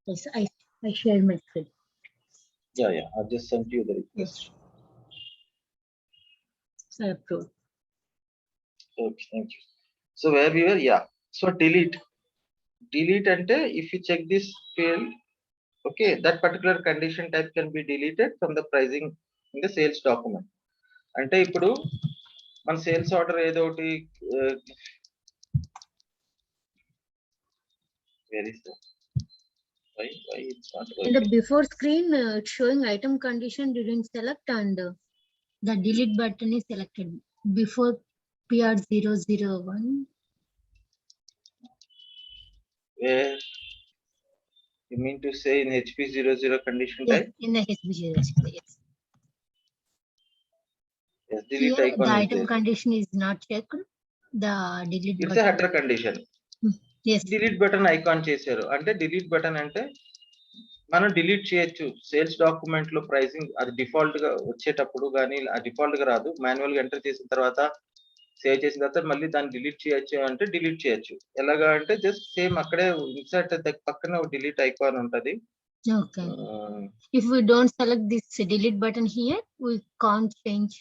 Yes, I shared my screen. Yeah, I've just sent you the request. Yes. So I approved. Okay, thank you. So where we were, yeah. So delete ante if you check this field, okay, that particular condition type can be deleted from the pricing in the sales document. అంటే ఇప్పుడు మన sales order ఏదో ఒకటి where is that? Why it's not In the working? before screen, it's showing item condition didn't select, and the delete button is selected before PR001. Where you mean to say in HP00 condition Yes, type? in the HB0. Yes. Yes, delete Here, icon the is item there. condition is not checked. The delete It's button. a header condition. Yes. Delete button icon చేశారు అంటే delete button అంటే మనం delete చేయొచ్చు sales document లో pricing అది default గా వచ్చేటప్పుడు కానీ డిఫాల్ట్ గా రాదు మాన్యువల్ గా ఎంటర్ చేసిన తర్వాత సేవ్ చేసిన తర్వాత మళ్ళీ దాన్ని డిలీట్ చేయొచ్చు అంటే డిలీట్ చేయొచ్చు ఎలాగా అంటే జస్ట్ సేమ్ అక్కడే ఇన్సర్ట్ పక్కన డిలీట్ ఐకాన్ ఉంటది. Okay. If we don't select this delete button here, we can't change.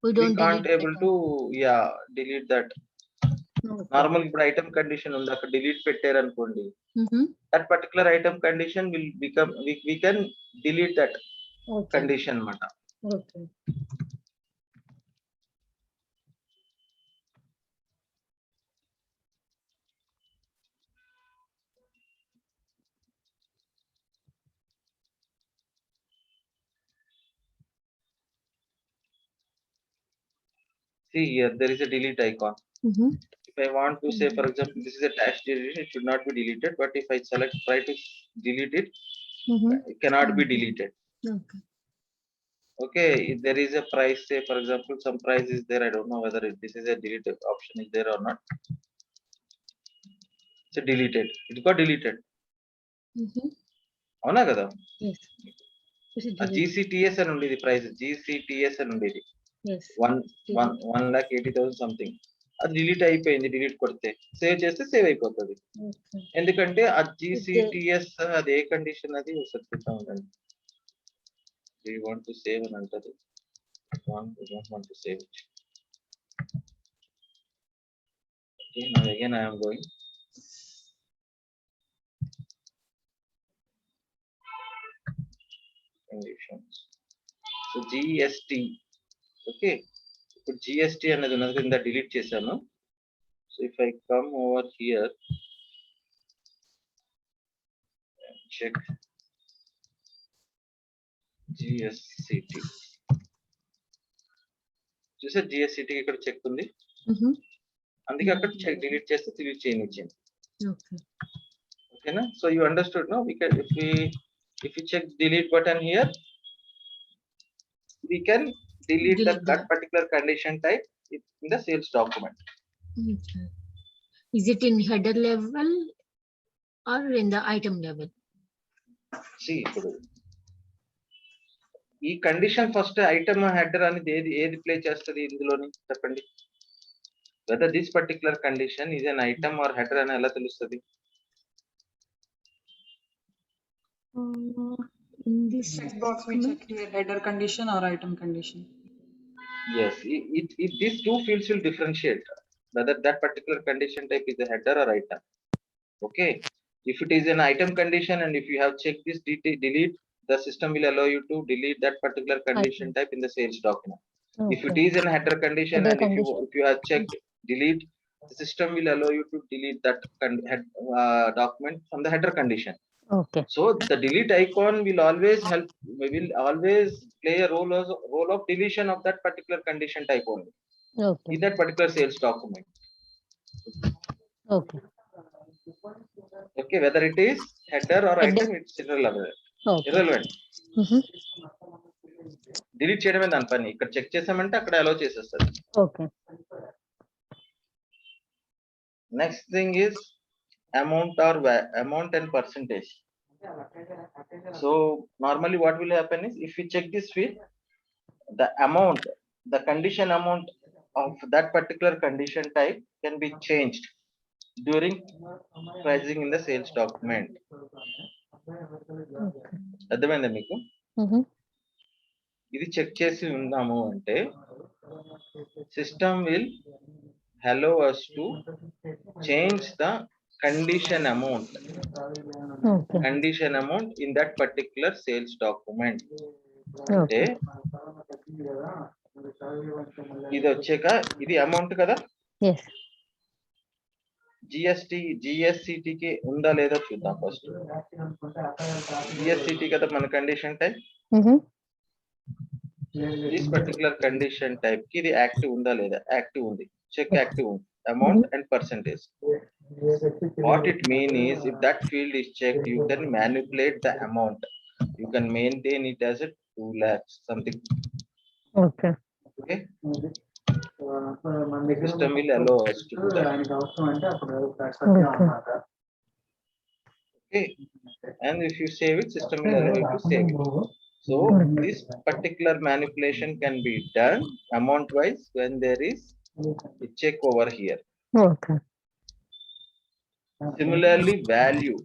We can't able to delete that. Okay. Normal ఇప్పుడు ఐటమ్ కండిషన్ ఉంది అక్కడ డిలీట్ పెట్టారు అనుకోండి, that particular item condition will become we can delete that condition mata. Okay. See here, there is a delete icon. If I want to say, for example, this is a dash deletion, it should not be deleted. But if I select, try to delete it, it cannot be deleted. Okay. Okay, if there is a price, say, for example, some price is there. I don't know whether this is a delete option is there or not. So deleted. It got deleted. Avuna kada? Yes. GCTS and only the price. GCTS and only the. Yes. 1,80,000 something అది delete అయిపోయింది. Delete కొడితే save చేస్తే save అయిపోతుంది. ఎందుకంటే ఆ GCTS అది ఏ condition అది ఒకసారి చూద్దాం ఉండండి. We want to save అని అంటది. We don't want to save it. Okay, now again I am going. Conditions. So GST. Okay. ఇప్పుడు GST అనేది ఉన్నది కింద డిలీట్ చేశాను. So if I come over here and check GSCT. చూసా GSCT ఇక్కడ check ఉంది. అందుకే అక్కడ చెక్ డిలీట్ చేస్తే డిలీట్ చేయనిచ్చింది. ఓకేనా? So you understood now? We can if we check delete button here, we can delete that particular condition type in the sales document. Okay. Is it in header level or in the item level? See, ఈ condition first item header అనేది ఏది play చేస్తుంది ఇందులోని చెప్పండి. whether this particular condition is an item or header అని ఎలా తెలుస్తుంది? In this checkbox we check here header condition or item condition. Yes, these two fields will differentiate whether that particular condition type is a header or item. Okay, if it is an item condition and if you have checked this delete, the system will allow you to delete that particular condition type in the sales document. Okay. If it is an header condition and if you have checked delete, the system will allow you to delete that document from the header condition. Okay. So the delete icon will always play a role of deletion of that particular condition type only. Okay. In that particular sales document. Okay. Okay, whether it is header or item, it's irrelevant. Okay. Irrelevant. Delete చేయడమే దాని పని. ఇక్కడ check చేసామంటే అక్కడ allow చేసేస్తుంది. Okay. Next thing is amount and percentage. So normally what will happen is if we check this field, the condition amount of that particular condition type can be changed during pricing in the sales document. Okay. అర్థమైందా మీకు? Mhm. ఇది check చేసి ఉన్నాము అంటే system will allow us to change the condition amount Okay. condition amount in that particular sales document. అంటే Okay. ఇది వచ్చాక ఇది అమౌంట్ కదా, Yes. జిఎస్సిటి కి ఉందా లేదా చూద్దాం ఫస్ట్. జిఎస్సిటి కదా మన condition type. Mhm. This particular condition type కి ఇది యాక్టివ్ ఉందా లేదా? యాక్టివ్ ఉంది. చెక్ యాక్టివ్ ఉంది. Amount and percentage. What it mean is if that field is checked, you can manipulate the amount. You can maintain it as a 2 lakhs something. Okay. Okay. System will allow us to do that. Okay. And if you save it, system will allow you to save it. So this particular manipulation can be done amount wise when there is a check over here. Okay. Similarly, value.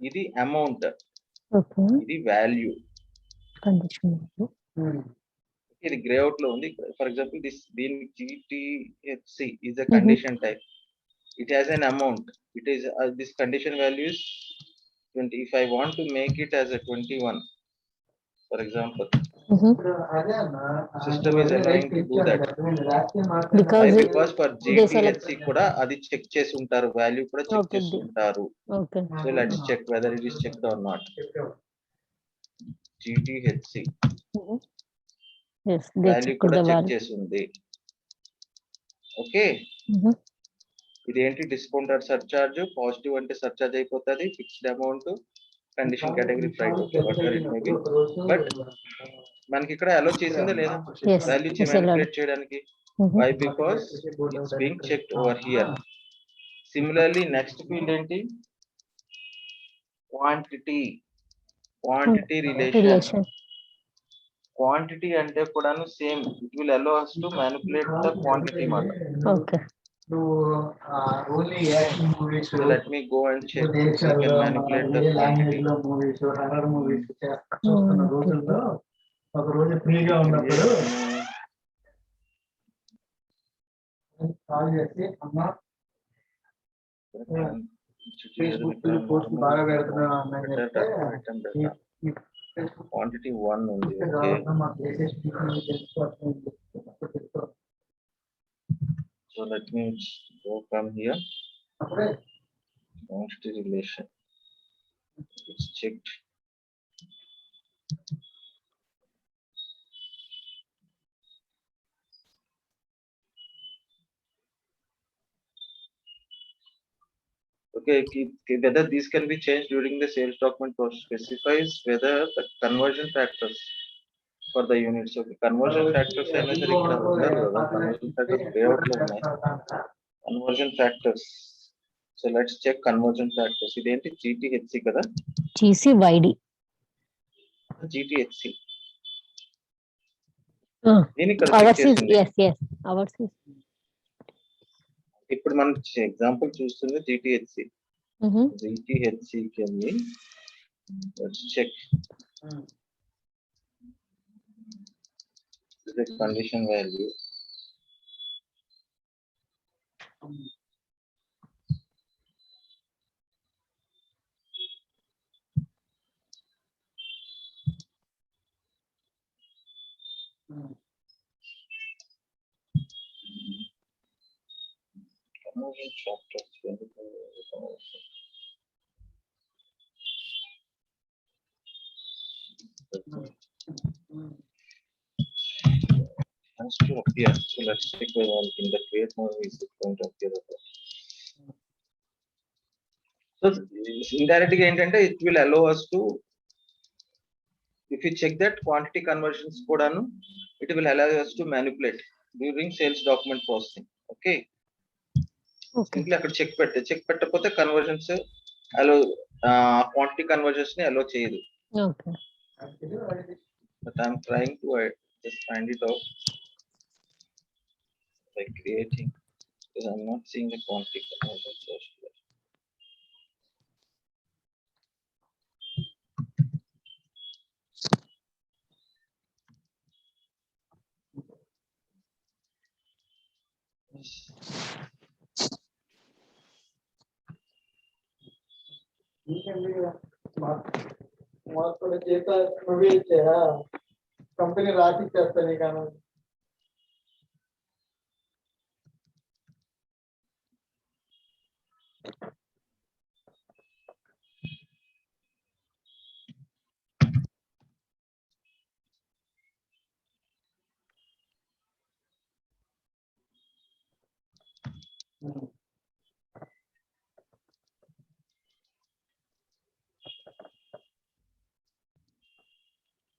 ఇది amount. Okay. ఇది value. Condition. ఇది grey out లో ఉంది. For example దీనికి GTHC is a condition type. It has an amount. It is this condition value is 20. If I want to make it as a 21, for example, system is allowing to do that. Because for GTHC కూడా అది check చేసి ఉంటారు, value కూడా check Okay. చేసి ఉంటారు. Okay. So let's check whether it is checked or not. GTHC Mhm. Yes. They value check కూడా the check value. చేసి ఉంది. ఓకే. Mhm. ఇదేంటి డిస్కౌంటెడ్ సర్చార్జ్, పాజిటివ్ అంటే సర్చార్జ్ అయిపోతుంది, fixed amount, condition category fried, okay whatever it may be. But మనకి ఇక్కడ allow చేసిందా లేదా Yes. Value It's allowed. Manipulate చేయడానికి? Mhm. Why? Because it's being checked over here. Similarly next field ఏంటి? Quantity. Quantity relation. Relation. Quantity అంటే కూడాను same, it will allow us to manipulate the quantity మాట. Okay. So let me go and check if we can manipulate the quantity. ఒక రోజు ఫ్రీగా ఉన్నప్పుడు call చేసి అమ్మ ఫేస్బుక్ పోస్ట్ బాగా పెడుతున్నాను అన్నని చెప్తే క్వాంటిటీ 1 ఉంది. మాకు latest So let me go from here. అప్పుడే Quantity relation. It's checked. Okay, whether these can be changed during the sales document process specifies whether the conversion factors for the units. Okay, conversion factors అయినా సరే ఇక్కడ ఉండదు కదా, conversion factors layout లో ఉన్నాయి. Conversion factors. So let's check conversion factors. ఇదేంటి? GTHC కదా? GCYD. GTHC. Ah, దీని ఇక్కడ ours check is చేసింది. yes. Ours is. ఇప్పుడు మనం ఎగ్జాంపుల్ చూస్తుంది GTHC. Mhm. GTHC can be, let's check. This is the condition value. Conversion factors. Has to appear. So let's check whether in the create mode is it going to appear. So indirectly ఏంటంటే it will allow us to, if you check that quantity conversions కూడాను, it will allow us to manipulate during sales document processing. Okay. Okay. Simply అక్కడ check పెట్టకపోతే conversions అలో, quantity conversions ని అలో చేయదు. Okay. But I'm trying to just find it out by creating, because I'm not seeing the quantity conversions. మాకు కూడా చేత నువ్వే ఇచ్చారా company రాసి ఇచ్చేస్తాను నీకు అన్న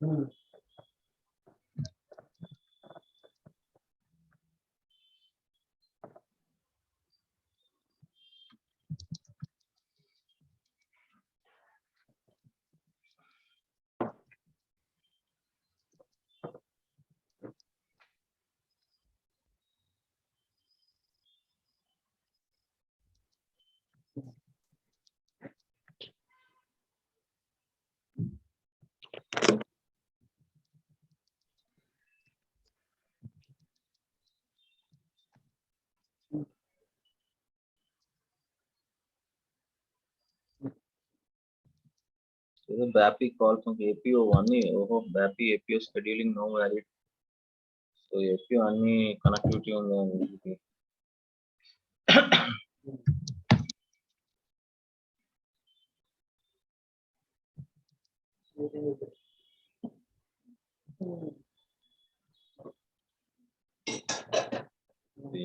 So the BAPI call from APO one. Oh, BAPI APO scheduling now valid. So APO any connectivity on the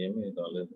ఏమీ రాలేదు.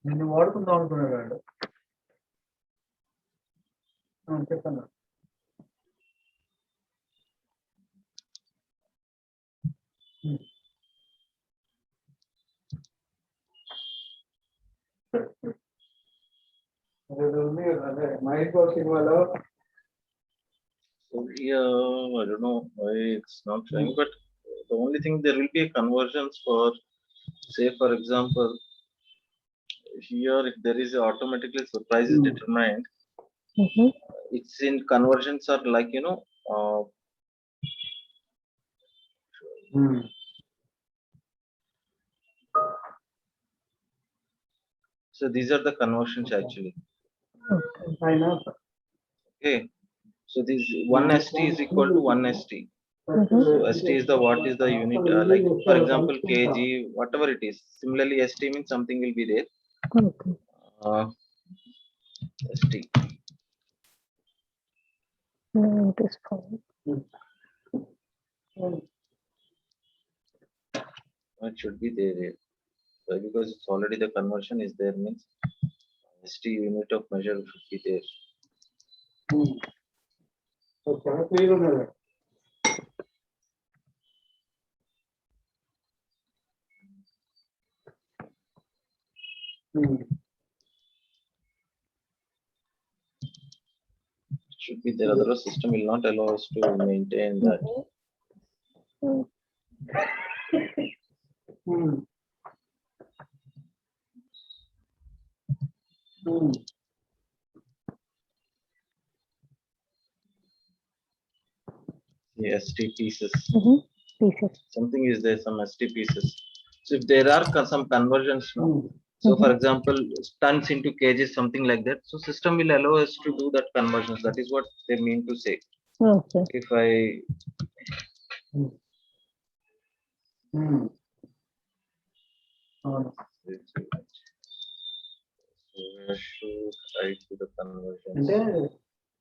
నేను వాడుకుందాం అనుకున్నాడు చెప్పండి అదే మైండ్ కోచింగ్ వాళ్ళు So here I don't know why it's not showing, but the only thing there will be a conversions for, say for example, here if there is automatically surprise is determined, it's in conversions are like so these are the conversions actually. I know. Okay, so this 1 ST is equal to 1 ST. So ST is the what is the unit, like for example kg, whatever it is. Similarly ST means something will be there. ST. It is fine. It should be there. So because it's already the conversion is there means ST unit of measure should be there. చాలా clear ఉన్నది Should be there, otherwise system will not allow us to maintain that. The ST pieces. Pieces. Something is there, some ST pieces. So if there are some conversions, no? So for example, tons into kgs, something like that. So system will allow us to do that conversions. That is what they mean to say. Okay. If I అవును. should write to the conversions. అంటే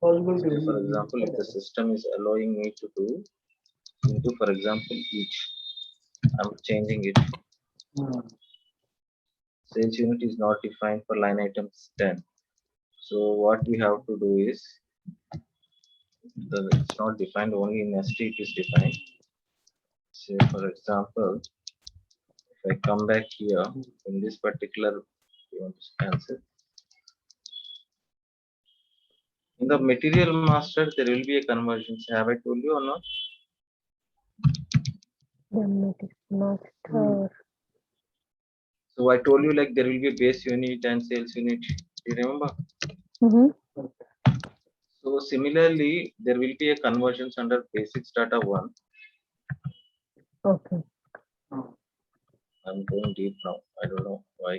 possibility So, for example, if the system is allowing me to do into, for example, each, I'm changing it. Sales unit is not defined for line items 10. So what we have to do is, it's not defined only in ST, it is defined. Say for example, if I come back here in this particular, you want to cancel. In the material master, there will be a conversions. Have I told you or not? Then it is master. So I told you like there will be a base unit and sales unit. You remember? Mm-hmm. So similarly, there will be a conversions under basics data 1. Okay. I'm going deep now. I don't know why.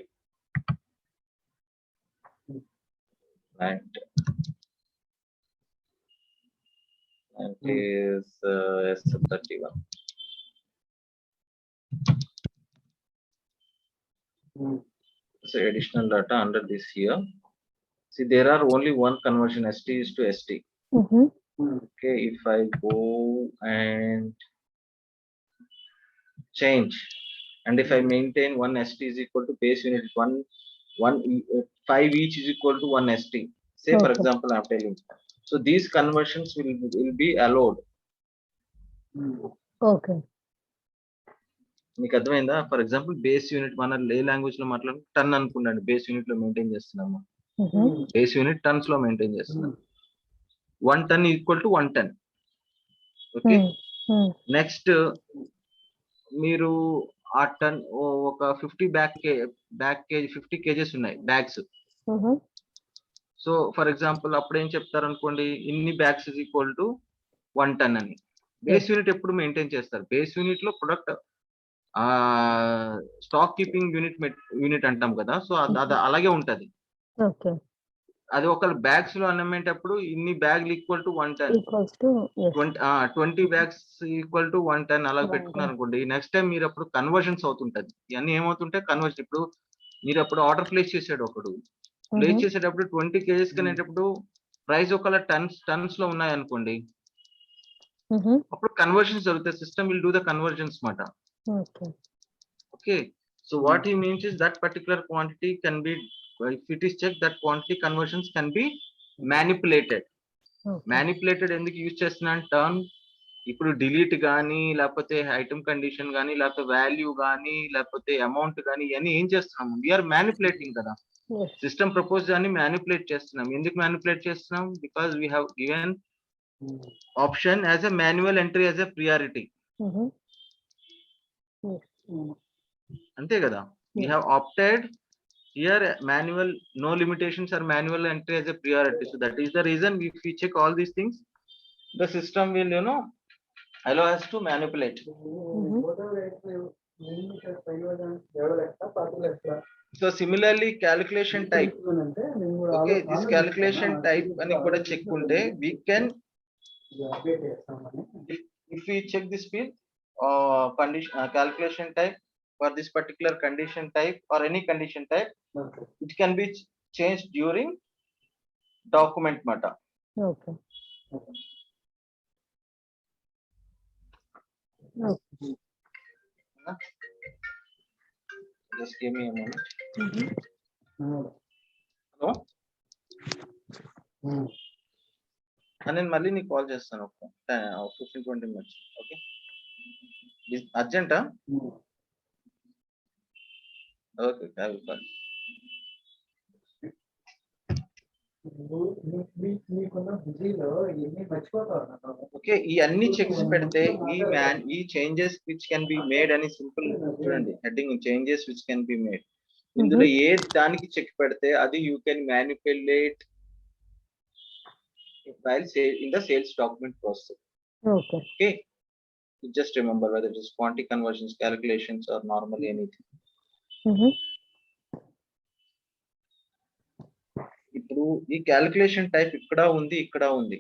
And is S31. So additional data under this here. See, there are only one conversion, ST is to ST. Mm-hmm. Okay, if I go and change, and if I maintain one ST is equal to base unit 5 each is equal to 1 ST. Say for Okay. example, I'm telling. So these conversions will be allowed. Okay. మీకు అర్థమైందా? For example base unit మన ఏ language లో మాట్లాడు టన్ అనుకున్నాను, base unit లో maintain చేస్తున్నాము. Mm-hmm. Base unit turns లో maintain చేస్తున్నాం. 1 ton equal to 1 ton. Okay, next మీరు ఆ టన్ ఒక 50 బ్యాక్ కేజీ 50 కేజెస్ ఉన్నాయి bags. Mm-hmm. So for example అప్పుడు ఏం చెప్తారు అనుకోండి, ఇన్ని bags is equal to 1 ton అని. బేస్ యూనిట్ ఎప్పుడు మెయింటైన్ చేస్తారు? బేస్ యూనిట్ లో ప్రొడక్ట్ స్టాక్ కీపింగ్ యూనిట్ అంటాం కదా, సో అది అలాగే ఉంటది. Okay. అది ఒక బ్యాగ్స్ లో అన్నమేటప్పుడు ఇన్ని బ్యాగ్లు equal to 1 ton, Equals to, yes. 20 bags equal to 1 ton అలా 1 పెట్టుకున్నారు అనుకోండి. నెక్స్ట్ టైం మీరు అప్పుడు కన్వర్షన్స్ అవుతుంటది. ఇవన్నీ ఏమవుతుంటాయి? కన్వర్షన్. ఇప్పుడు మీరు అప్పుడు ఆర్డర్ ప్లేస్ చేసాడు ఒకడు, ప్లేస్ చేసేటప్పుడు 20 కేజెస్ కనేటప్పుడు ప్రైస్ ఒకవేళ టన్స్ లో ఉన్నాయి అనుకోండి, Mm-hmm. అప్పుడు కన్వర్షన్స్ జరుగుతాయి. System will do the conversions మాట. Okay. Okay, so what he means is that particular quantity can be, if it is checked, that quantity conversions can be manipulated. Okay. Manipulated ఎందుకు use చేస్తున్నాను term? ఇప్పుడు delete కానీ, లేకపోతే item condition కానీ, లేకపోతే value కానీ, లేకపోతే అమౌంట్ కానీ, ఇవన్నీ ఏం చేస్తున్నాము? వీఆర్ మ్యానిపులేటింగ్ కదా. Yes. సిస్టమ్ ప్రపోజ్ దాన్ని మ్యానిపులేట్ చేస్తున్నాం. ఎందుకు మ్యానిపులేట్ చేస్తున్నాం? Because we have given option as a manual entry as a priority. Mm-hmm. Yes. అంతే కదా. We have opted here manual, no limitations or manual entry as a priority. So that is the reason if we check all these things, the system will allow us to manipulate. So similarly calculation type. Okay, this calculation type ani kuda check unte we can, if we check this field condition calculation type for this particular condition type or any condition type, it can be changed during document mata. Okay. Okay. Just give me a moment. Mm-hmm. Hello, నేను మళ్ళీ నీకు call చేస్తాను ఒక 15-20 minutes. Okay, అర్జెంటా? Okay, I will call. Okay, ఈ అన్ని checks పెడితే ఈ changes which can be made అని సింపుల్ చూడండి heading, changes which can be made. ఇందులో ఏ దానికి చెక్ పెడితే అది you can manipulate while in the sales document process. Okay. Okay, you just remember whether it is quantity conversions, calculations, or normally anything. Mm-hmm. ఇప్పుడు ఈ calculation type ఇక్కడ ఉంది, ఇక్కడ ఉంది.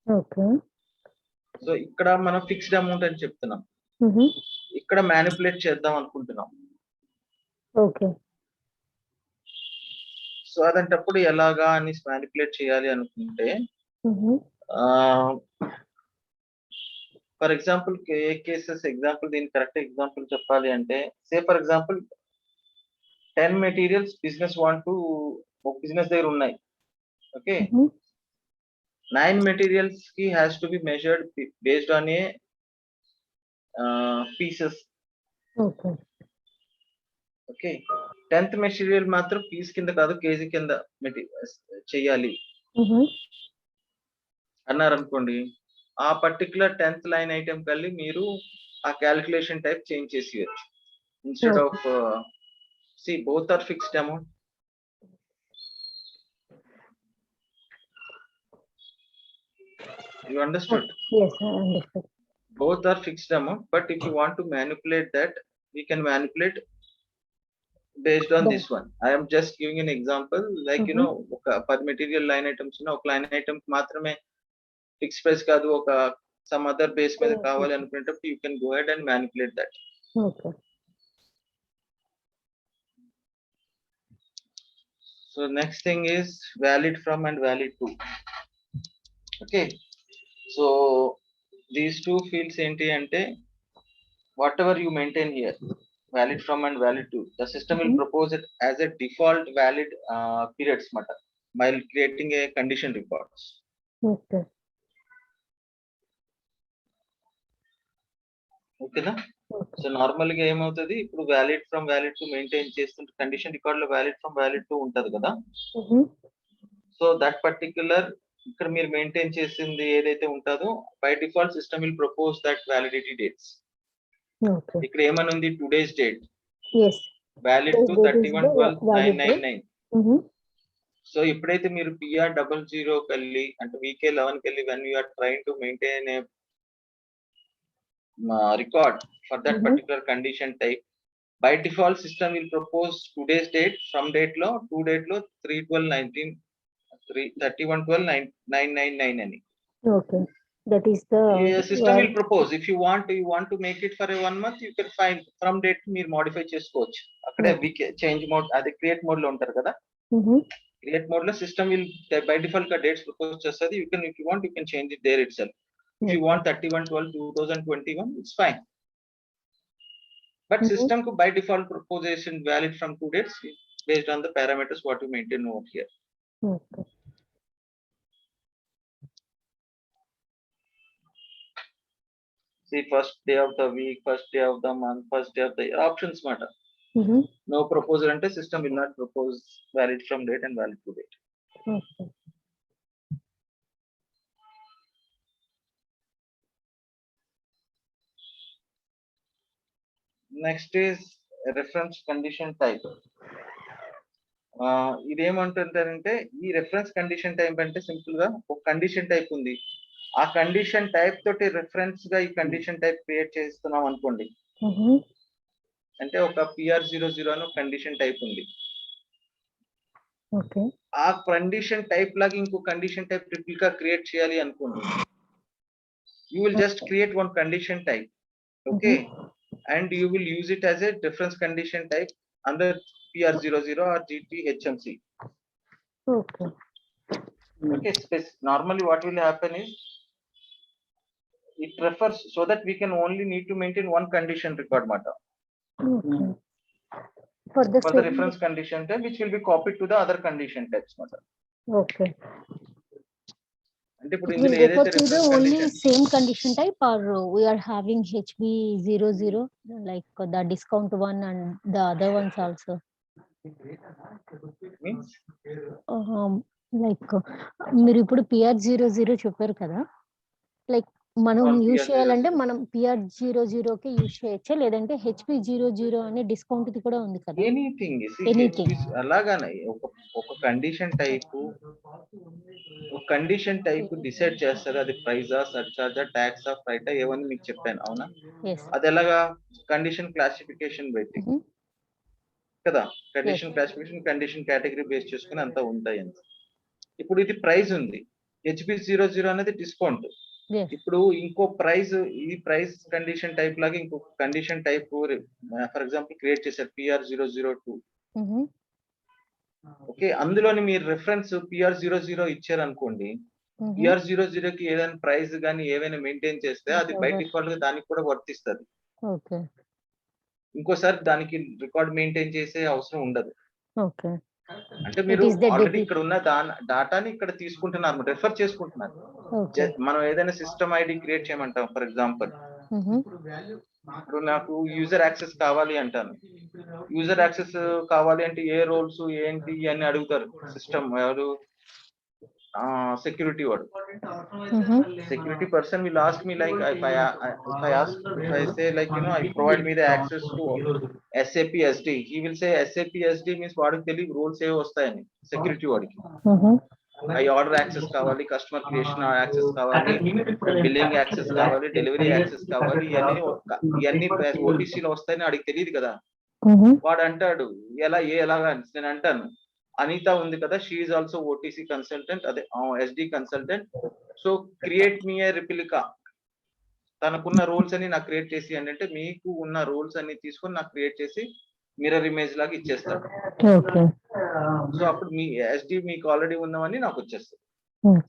Okay. సో ఇక్కడ మనం ఫిక్స్డ్ అమౌంట్ అని చెప్తున్నాం. Mm-hmm. ఇక్కడ మ్యానిపులేట్ చేద్దాం అనుకుంటున్నాం. Okay. సో అదంటప్పుడు ఎలాగా అని మ్యానిపులేట్ చేయాలి అనుకుంటే Mm-hmm. For example A cases example దీని కరెక్ట్ ఎగ్జాంపుల్ చెప్పాలి అంటే say for example 10 materials business ఒక బిజినెస్ దగ్గర ఉన్నాయి. Okay, Mm-hmm. 9 మెటీరియల్స్ కి has to be measured based on a pieces. Okay. Okay, 10th material మాత్రం పీస్ కింద కాదు కేజీ కింద చెయ్యాలి Mm-hmm. అన్నారు అనుకోండి. ఆ పర్టికులర్ 10th లైన్ ఐటమ్ కలిగి మీరు ఆ క్యాలిక్యులేషన్ టైప్ చేంజ్ చేసేయచ్చు. Instead of both are fixed amount. You understood? Yes, I understood. Both are fixed amount, but if you want to manipulate that, we can manipulate based on this one. I am just giving an example, like you know, per material line items ఒక line item మాత్రమే fix price కాదు, ఒక some other base మీద కావాలి అనుకునేటప్పుడు you can go ahead and manipulate that. Okay. So next thing is valid from and valid to. Okay, so these two fields enti ante whatever you maintain here, valid from and valid to, the system will propose it as a default valid periods matter while creating a condition records. Okay. Okay na? So normal గా ఏమవుతుంది, ఇప్పుడు valid from valid to maintain చేస్తుంటే condition record లో valid from valid to ఉంటది కదా. So that particular ఇక్కడ మీరు maintain చేసింది ఏదైతే ఉంటుందో by default system will propose that validity dates. Okay. ఇక్కడ ఏమని ఉంది, today's date Yes. Valid to Today's date is the 31/12/999. Mm-hmm. So ఎప్పుడైతే మీరు PR00 కల్లి అంటే VK11 Kalli when you are trying to maintain a record for that particular condition type, by default system will propose today's date from date lo to date lo 31/12/999 ani. Okay. That is the System will propose. If you want to make it for a 1 month, you can find from date మీరు modify చేసుకోవచ్చు. అక్కడే VK change mode అది create mode లో ఉంటారు కదా. Create mode లో system will by default గా dates propose చేస్తుంది. You can, if you want, you can change it there itself. If you want 31/12/2021, it's fine. But system ku by default proposition valid from 2 dates based on the parameters what you maintain over here. Okay. See, first day of the week, first day of the month, first day of the year, options matter. No proposal ante system will not propose valid from date and valid to date. Okay. Next is reference condition type. ఇదేమంటుంటారంటే ఈ reference condition type అంటే simple గా ఒక condition type ఉంది, ఆ condition type తోటి reference గా ఈ condition type create చేస్తున్నాం అనుకోండి. అంటే ఒక PR00 అని కండిషన్ టైప్ ఉంది. Okay. ఆ కండిషన్ టైప్ లాగా ఇంకో కండిషన్ టైప్ రిప్లికా క్రియేట్ చేయాలి అనుకోండి. You will just create one condition type, okay, and you will use it as a difference condition type under PR00 or GTHMC. Okay. Okay, normally what will happen is it refers so that we can only need to maintain one condition record matter. Okay. For the reference condition type which will be copied to the other condition types matter. Okay. అంటే ఇప్పుడు It ఇందులో will refer ఏదైతే to the reference only condition same condition type, or we are having HB00 like the discount one and the other ones also. means Like మీరు ఇప్పుడు PR00 చెప్పారు కదా, like మనం On use PR00. చేయాలంటే మనం PR00 కి use చేయొచ్చా, లేదంటే HP00 అనే డిస్కౌంట్ ఇది కూడా ఉంది కదా. Anything Anything. అలాగానే ఒక కండిషన్ టైప్ డిసైడ్ చేస్తారు, అది ప్రైజా సర్చార్జా ట్యాక్స్ ఆఫ్ రైటా ఏమని మీకు చెప్పాను అవునా. Yes. అది ఎలాగా కండిషన్ క్లాసిఫికేషన్ పెట్టి కదా, condition classification condition category base చేసుకుని అంతా ఉంటాయి అంత. ఇప్పుడు ఇది ప్రైస్ ఉంది, HP00 అనేది డిస్కౌంట్, Yes. ఇప్పుడు ఇంకో ప్రైస్, ఈ ప్రైస్ కండిషన్ టైప్ లాగా ఇంకో condition type for example create చేశారు PR002. Mm-hmm. ఓకే, అందులోని మీరు రిఫరెన్స్ PR00 ఇచ్చారు అనుకోండి, Mm-hmm. PR00 కి ఏదైనా ప్రైస్ కానీ ఏవైనా మెయింటైన్ చేస్తే అది బై డిఫాల్ట్ గా దానికి కూడా వర్తిస్తుంది. Okay. ఇంకోసారి దానికి రికార్డ్ మెయింటైన్ చేసే అవసరం ఉండదు. Okay. అంటే మీరు is the ఆల్రెడీ debit. ఇక్కడ ఉన్న డాటాని ఇక్కడ తీసుకుంటున్నారు, రెఫర్ చేసుకుంటున్నారు. Okay. మనం ఏదైనా సిస్టమ్ ఐడి క్రియేట్ చేయమంటాం. For example Mm-hmm. ఇప్పుడు నాకు యూజర్ యాక్సెస్ కావాలి అంటాను. యూజర్ యాక్సెస్ కావాలి అంటే ఏ రోల్స్ ఏంటి అని అడుగుతారు సిస్టమ్ ఎవరు, సెక్యూరిటీ వాడు. Mm-hmm. Security person will ask me like if I say like I provide me the access to SAP SD, he will say SAP SD means వాడికి తెలియదు రూల్స్ ఏ వస్తాయని సెక్యూరిటీ వాడికి. Mm-hmm. I ఆర్డర్ యాక్సెస్ కావాలి, customer creation access కావాలి, billing access కావాలి, delivery access కావాలి, ఇవన్నీ ఓటీసీలో వస్తాయని వాడికి తెలియదు కదా. Mm-hmm. వాడు అంటాడు ఎలాగా నేను అంటాను, అనిత ఉంది కదా, she is also OTC consultant, అదే SD కన్సల్టెంట్, సో క్రియేట్ మీ ఏ రిప్లికా, తనకున్న రూల్స్ అన్ని నాకు క్రియేట్ చేసి అంటే మీకు ఉన్న రూల్స్ అన్ని తీసుకొని నాకు క్రియేట్ చేసి మిర్రర్ ఇమేజ్ లాగా ఇచ్చేస్తాడు. Okay. సో అప్పుడు మీ SD మీకు ఆల్రెడీ ఉన్నవన్నీ నాకు వచ్చేస్తాయి.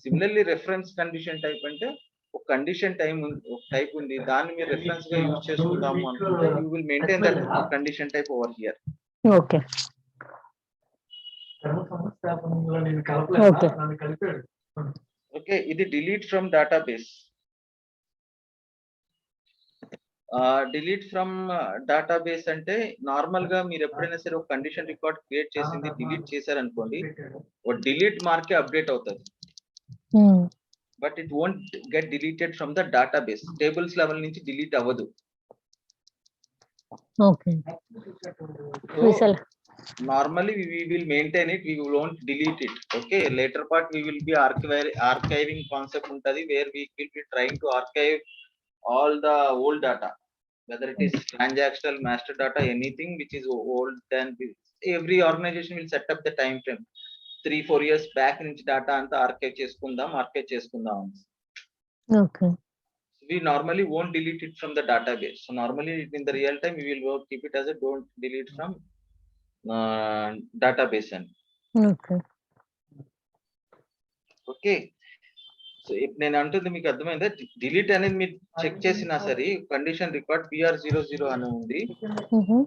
సిమిలర్లీ రెఫరెన్స్ కండిషన్ టైప్ అంటే ఒక కండిషన్ టైప్ ఉంది, దాన్ని మీరు రెఫరెన్స్ గా యూజ్ చేసుకుందాము అనుకుంటే you will maintain that condition type over here. Okay. Okay. Okay, ఇది delete from database. Delete from database అంటే నార్మల్ గా మీరు ఎప్పుడైనా సరే ఒక కండిషన్ రికార్డ్ క్రియేట్ చేసింది డిలీట్ చేశారనుకోండి, ఒక డిలీట్ మార్కే అప్డేట్ అవుతుంది. Mm. But it won't get deleted from the database. Tables level నుంచి డిలీట్ అవ్వదు. Okay. We shall. Normally we will maintain it, we won't delete it. Okay, later part we will be archiving concept untadi, where we will be trying to archive all the old data, whether it is transactional, master data, anything which is old. Then every organization will set up the time frame 3-4 years back నుంచి data అంతా archive చేసుకుందాం. Okay. We normally won't delete it from the database. So normally in the real time we will keep it as a don't delete from database. And Okay. okay, so ఇప్పుడు నేను అంటుంది మీకు అర్థమైందా? Delete అనేది మీరు check చేసినా సరే condition record PR00 అని ఉంది. Mm-hmm.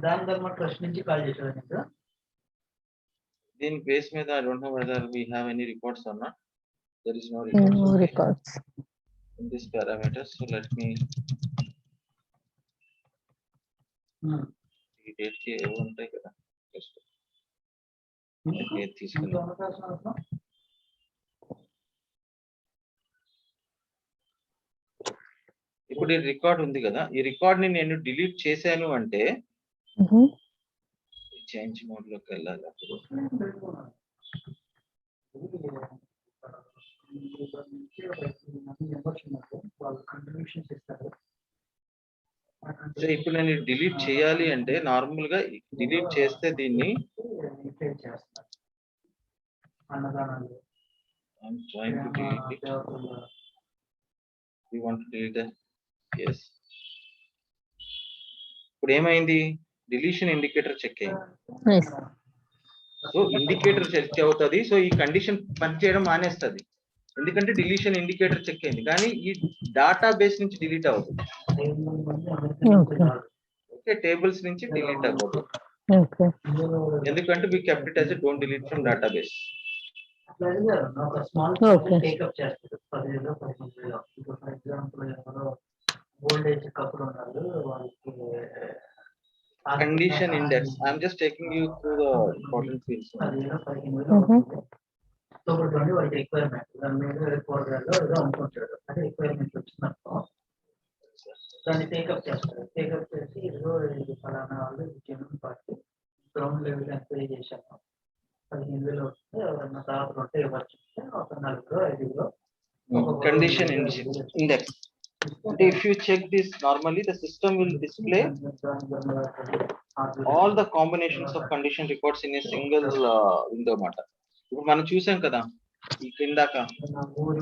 దాని ట్రస్ట్ నుంచి కాల్ చేశారు. దీని బేస్ మీద I don't know whether we have any records or not. There is no No records records. in this parameters. So let me ఈ డేట్ కి ఏవి ఉంటాయి కదా, జస్ట్ తీసుకుందాం. ఇప్పుడు ఈ రికార్డ్ ఉంది కదా, ఈ రికార్డ్ ని నేను డిలీట్ చేశాను అంటే Mm-hmm. చేంజ్ మోడ్ లోకి వెళ్ళాలి. అప్పుడు సో ఇప్పుడు నేను డిలీట్ చేయాలి అంటే నార్మల్ గా డిలీట్ చేస్తే దీన్ని I'm trying to delete it. We want to delete the yes. ఇప్పుడు ఏమైంది, డిలీషన్ ఇండికేటర్ చెక్ అయింది. Nice. సో ఇండికేటర్ చెక్ అవుతుంది. సో ఈ కండిషన్ పనిచేయడం మానేస్తుంది, ఎందుకంటే డిలీషన్ ఇండికేటర్ చెక్ అయింది, కానీ ఈ డాటా బేస్ నుంచి డిలీట్ అవుతుంది. Okay. ఓకే, టేబుల్స్ నుంచి డిలీట్ అవ్వదు, Okay. ఎందుకంటే we kept it as a don't delete from database. Okay. Take up చేస్తారు 10,000 15,000. ఇప్పుడు ఫర్ ఎగ్జాంపుల్ ఎవరో ఓల్డ్ ఏజ్ కపుల్ ఉన్నారు, వాళ్ళకి Condition index, I'm just taking you through the important fields. 10,000 15,000 Mm-hmm. So ఇప్పుడు వాడికి రిక్వైర్మెంట్ దాని మీద కోర్గాలో ఏదో అనుకుంటాడు, అదే రిక్వైర్మెంట్ వచ్చినప్పుడు దాన్ని టేకప్ చేస్తారు. టేకప్ చేసి ఏదో ఇది ఫలానా వాళ్ళు general party ground level enquiry చేశాను, 15,000 వస్తే నా దాదాపు ఉంటే ఇవ్వచ్చు, ఒక 4-5 Condition index. If you check this, normally the system will display all the combinations of condition records in a single window మాట. ఇప్పుడు మనం చూసాం కదా, ఈ కిందాక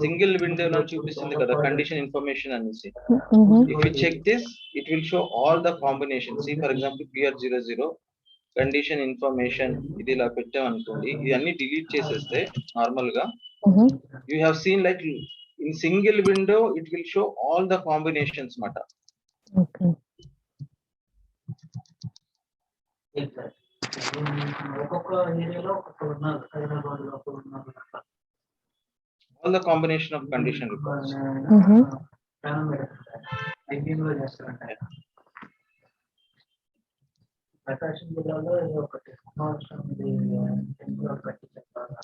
సింగిల్ విండోలో చూపిస్తుంది కదా కండిషన్ ఇన్ఫర్మేషన్ అనేసి. Mhm. If you check this, it will show all the combinations. See, for example, PR00 condition information ఇది ఇలా పెట్టాం అనుకోండి, ఇవన్నీ డిలీట్ చేసేస్తే నార్మల్ గా Mhm. you have seen like in single window it will show all the combinations మాట. Okay. ఒక్కొక్క ఏరియాలో ఒక్కొక్క ఉన్నారు, హైదరాబాద్ లో ఒకరు ఉన్నారు. All the combination of condition records. Mhm. ఐబీఎంలో చేస్తారంట. ప్రకాశం జిల్లాలో ఏదో ఒకటి సంవత్సరం టెంపుల్ కట్టి చెప్పాలి.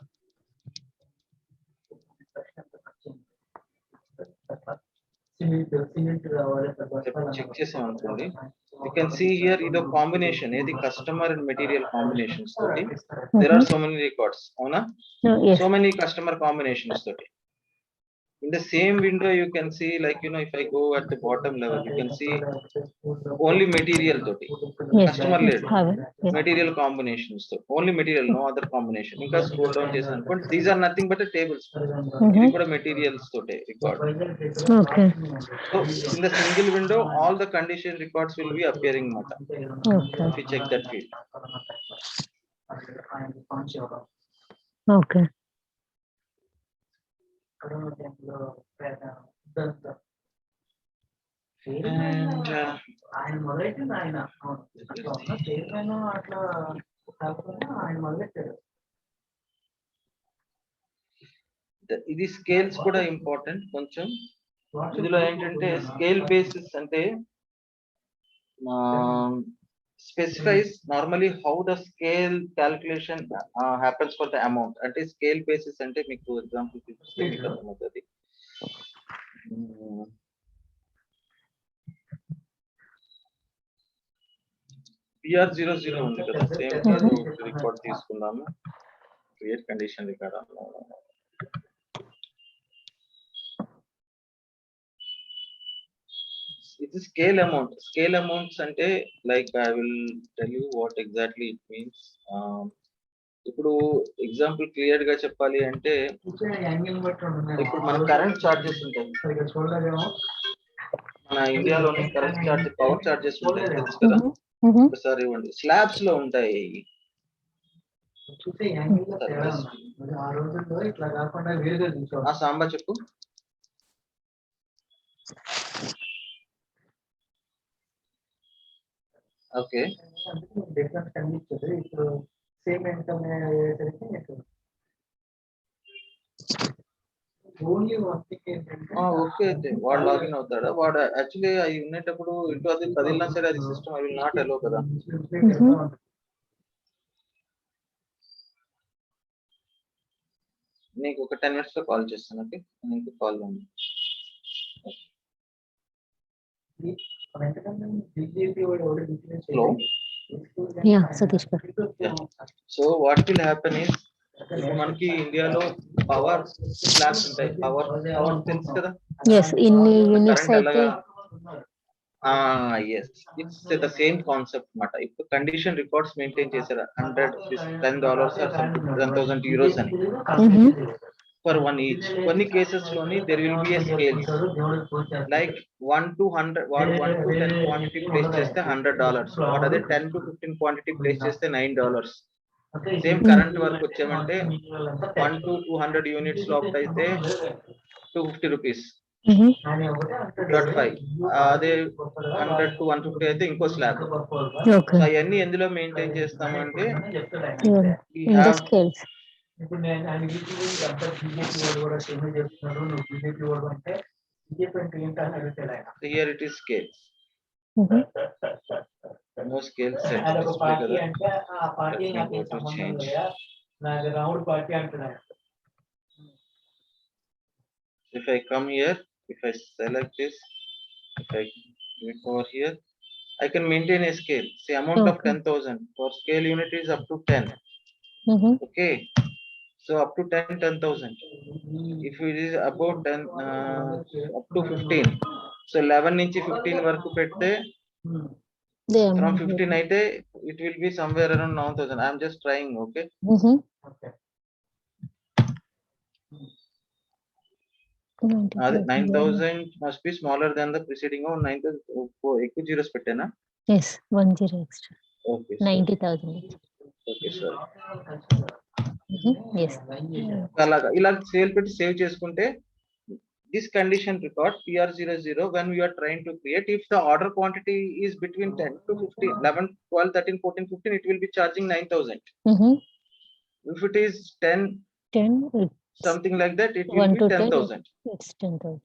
సిమెంట్ రావాలి. చెక్ చేసాం అనుకోండి, you can see here ఇదో కాంబినేషన్ ఏది కస్టమర్ అండ్ మెటీరియల్ కాంబినేషన్స్ తోటి there are so many records, అవునా? No, yes. So many customer combinations తోటి. In the same window you can see like if I go at the bottom level you can see only material toti, Yes. customer Yes. led Have it. Yes. material combinations to only material, no other combination. Inka scroll down chesan but these are nothing but a tables. ఇది కూడా materials tote record. Okay. So in the single window all the condition records will be appearing mata. Okay. If you check that field. Okay. And ఆయన మొదలైతుంది ఆయన chairman అట్లా కాకుండా ఆయన మొదలెట్టాడు. ఇది scales కూడా ఇంపార్టెంట్ కొంచెం. ఇందులో ఏంటంటే స్కేల్ బేసిస్ అంటే specifies normally how the scale calculation happens for the amount. అంటే scale basis అంటే మీకు ఎగ్జాంపుల్ తీసుకుంటే మీకు అర్థమవుతుంది. PR00 ఉంది కదా, సేమ్ రికార్డ్ తీసుకుందాము. Create condition record. ఇది స్కేల్ అమౌంట్. స్కేల్ అమౌంట్స్ అంటే like I will tell you what exactly it means. ఇప్పుడు ఎగ్జాంపుల్ క్లియర్ గా చెప్పాలి అంటే ఇప్పుడు మన కరెంట్ చార్జెస్ ఉంటాయి, మన ఇండియాలోనే కరెంట్ చార్జ్ పవర్ చార్జెస్ ఉంటాయి తెలుసు కదా. ఒకసారి ఇవ్వండి, స్లాబ్స్ లో ఉంటాయి. సాంబా చెప్పు. ఓకే, డిఫరెన్స్ కనిపించదు. ఇప్పుడు సేమ్ ఇన్కమ్ అయ్యేసరికి మీకు ఓన్లీ వన్ థింగ్ ఏంటంటే ఓకే అయితే వాడు లాగిన్ అవుతాడా? వాడు యాక్చువల్లీ అవి ఉండేటప్పుడు ఇటు అది కదిలినా సరే అది system I will not allow కదా. నీకు ఒక 10 minutes లో కాల్ చేస్తాను. ఓకే, నీకు కాల్ ఉంది. Hello. Yeah, Satish. So what will happen is మనకి ఇండియాలో పవర్ స్లాబ్స్ ఉంటాయి. పవర్ తెలుసు కదా. Yes, ఇన్ని యూనిట్స్ కరెంట్ అయితే అలాగా yes, it's the same concept మాట. ఇప్పుడు కండిషన్ రికార్డ్స్ మెయింటైన్ చేశారు $100, $10 or something 10,000 euros అని for one each. కొన్ని కేసెస్ లోని there will be a scale like 1 to 100. వాడు 1 to 10 క్వాంటిటీ ప్లేస్ చేస్తే $100, వాడు అదే 10 to 15 క్వాంటిటీ ప్లేస్ చేస్తే $9. సేమ్ కరెంట్ వరకు వచ్చామంటే 1 to 200 యూనిట్స్ లోపల అయితే ₹250. 5 అదే 100 to 150 అయితే ఇంకో స్లాబ్. ఓకే. సో అవన్నీ ఎందులో మెయింటైన్ చేస్తామంటే స్కేల్స్. ఇప్పుడు నేను ఆయన బీజేపీ వాడు కూడా సేమ్ చెప్తున్నారు, నువ్వు బీజేపీ వాడు అంటే బీజేపీ అంటే ఏంటని అడుగుతాడు ఆయన. Here it is scales. No scale set అదొక డిస్ప్లే పార్టీ కదా. అంటే ఆ పార్టీ నాకు ఏం సంబంధం లేదా, నాకు రాముడు పార్టీ అంటున్నాడు. If I come here, if I select this, if I click over here, I can maintain a scale. Say amount of 10,000 for scale unit is up to 10. Okay, so up to 10,000. If it is about 10 up to 15, so 11 నుంచి 15 వరకు పెడితే from 15 అయితే it will be somewhere around 9,000. I am just trying. Okay. అది 90,000. 9,000 must be smaller than the preceding or 9,000 ఎక్కువ zeros పెట్టానా? Yes, 10 extra. Okay 90,000. Okay sir. Yes. అలాగా ఇలా sale పెట్టి సేవ్ చేసుకుంటే this condition record PR00 when we are trying to create, if the order quantity is between 10 to 15, 11, 12, 13, 14, 15, it will be charging 9,000. If it is 10, 10, something like that, it will 1 be to 10, 10,000. it's 10,000.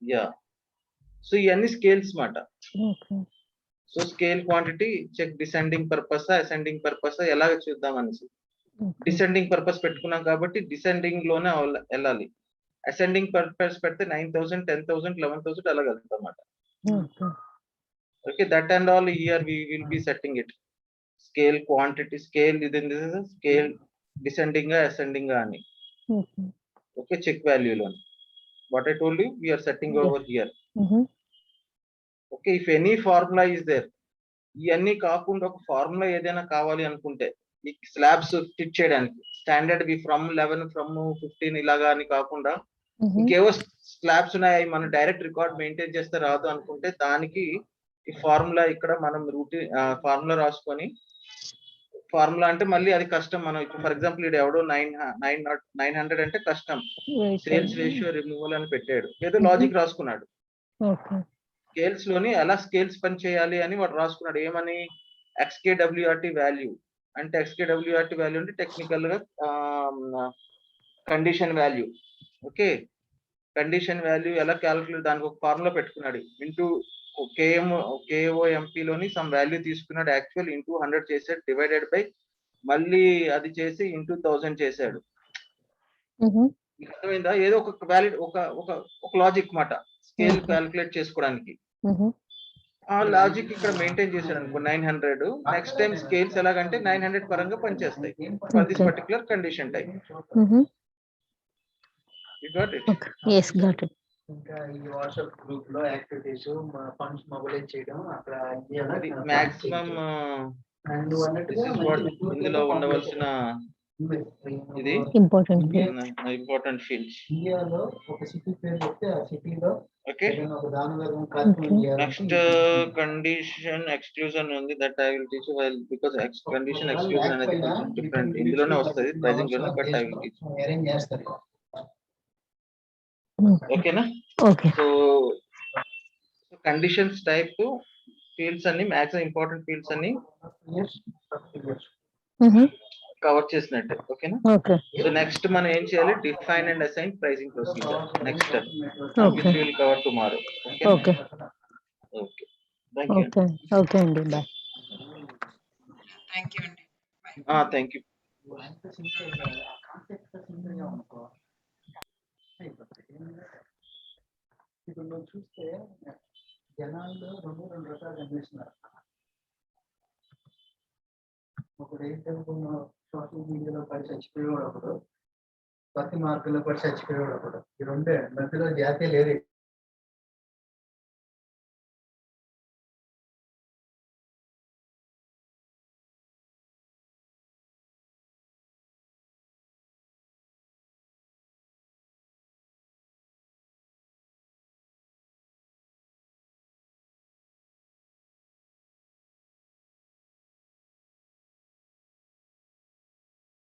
Yeah. So ఇవన్నీ scales మాట. Okay. So scale quantity check descending purpose ascending purpose ఎలాగ చూద్దాం అనేసి. Okay. Descending purpose పెట్టుకున్నాం కాబట్టి descending లోనే వెళ్ళాలి. Ascending purpose పెడితే 9,000, 10,000, 11,000 అలా వెళ్తాం అన్నమాట. Okay. Okay, that and all here we will be setting it. Scale quantity, scale within this is a scale descending ascending ani. Okay. Okay, check value lo. What I told you, we are setting over here. Okay, if any formula is there, ఇవన్నీ కాకుండా ఒక formula ఏదైనా కావాలి అనుకుంటే ఈ slabs fit చేయడానికి standard we from 11 from 15 ఇలాగా అని కాకుండా ఇంకేవో స్లాబ్స్ ఉన్నాయి మనం డైరెక్ట్ రికార్డ్ మెయింటైన్ చేస్తే రాదు అనుకుంటే దానికి ఈ ఫార్ములా ఇక్కడ మనం రూటీన్ ఫార్ములా రాసుకొని ఫార్ములా అంటే మళ్ళీ అది కష్టం. మనం ఇప్పుడు ఫర్ ఎగ్జాంపుల్ ఇది ఎవడో 900 అంటే కష్టం, సేల్స్ రేషియో రిమూవల్ అని పెట్టాడు, ఏదో లాజిక్ రాసుకున్నాడు. స్కేల్స్ లోని ఎలా స్కేల్స్ పని చేయాలి అని వాడు రాసుకున్నాడు. ఏమని XKWRT వాల్యూ అంటే XKWRT వాల్యూ అంటే టెక్నికల్ గా condition value. Okay, condition value ఎలా క్యాలిక్యులేట్ దానికి ఒక ఫార్ములా పెట్టుకున్నాడు. ఇంటూ KOMP లోని సమ్ వాల్యూ తీసుకున్నాడు, యాక్చువల్ ఇంటూ 100 చేశాడు, డివైడెడ్ బై మళ్ళీ అది చేసి ఇంటూ 1000 చేశాడు. అర్థమైందా? ఏదో ఒక వ్యాలిడ్ ఒక లాజిక్ మాట స్కేల్ క్యాలిక్యులేట్ చేసుకోవడానికి. ఆ లాజిక్ ఇక్కడ మెయింటైన్ చేశాడు అనుకో 900. నెక్స్ట్ టైం స్కేల్స్ ఎలాగంటే 900 పరంగా పనిచేస్తాయి for this particular condition type. You got it? Okay. Yes, got it. ఇంకా ఈ వాట్సాప్ గ్రూప్ లో యాక్టివిటీస్ ఫండ్స్ మొబిలైజ్ చేయడం అక్కడ మాక్సిమం ఇందులో ఉండవలసిన ఇది ఇంపార్టెంట్ ఫీల్డ్స్. ఇండియాలో ఒక సిటీ పేరు చెప్తే ఆ సిటీలో ఓకే, నెక్స్ట్ కండిషన్ ఎక్స్క్లూజన్ ఉంది, that I will teach while because condition exclusion అనేది కొంచెం డిఫరెంట్ ఇందులోనే వస్తుంది ప్రైజింగ్ లోనే, but I will teach. Arrange చేస్తారు. ఓకేనా? Okay. So conditions type fields అన్ని మాక్సిమం ఇంపార్టెంట్ ఫీల్డ్స్ అన్ని కవర్ చేసినట్టే. ఓకేనా? Okay. సో నెక్స్ట్ మనం ఏం చేయాలి, define and assign pricing procedure next Okay. Will cover tomorrow. Okay. Okay, thank you. Okay. Okay, అండి. Bye. Thank you అండి. Thank you. ఇప్పుడు నువ్వు చూస్తే జనాల్లో రెండు రకాలు కనిపిస్తున్నారు. ఒకడు ఏంటనుకున్న సోషల్ మీడియాలో పడి చచ్చిపోయేవాడు ఒకడు, ప్రతి మార్కుల్లో పడి చచ్చిపోయేవాడు ఒకడు. ఈ రెండే, మధ్యలో జాతీయ లేదు.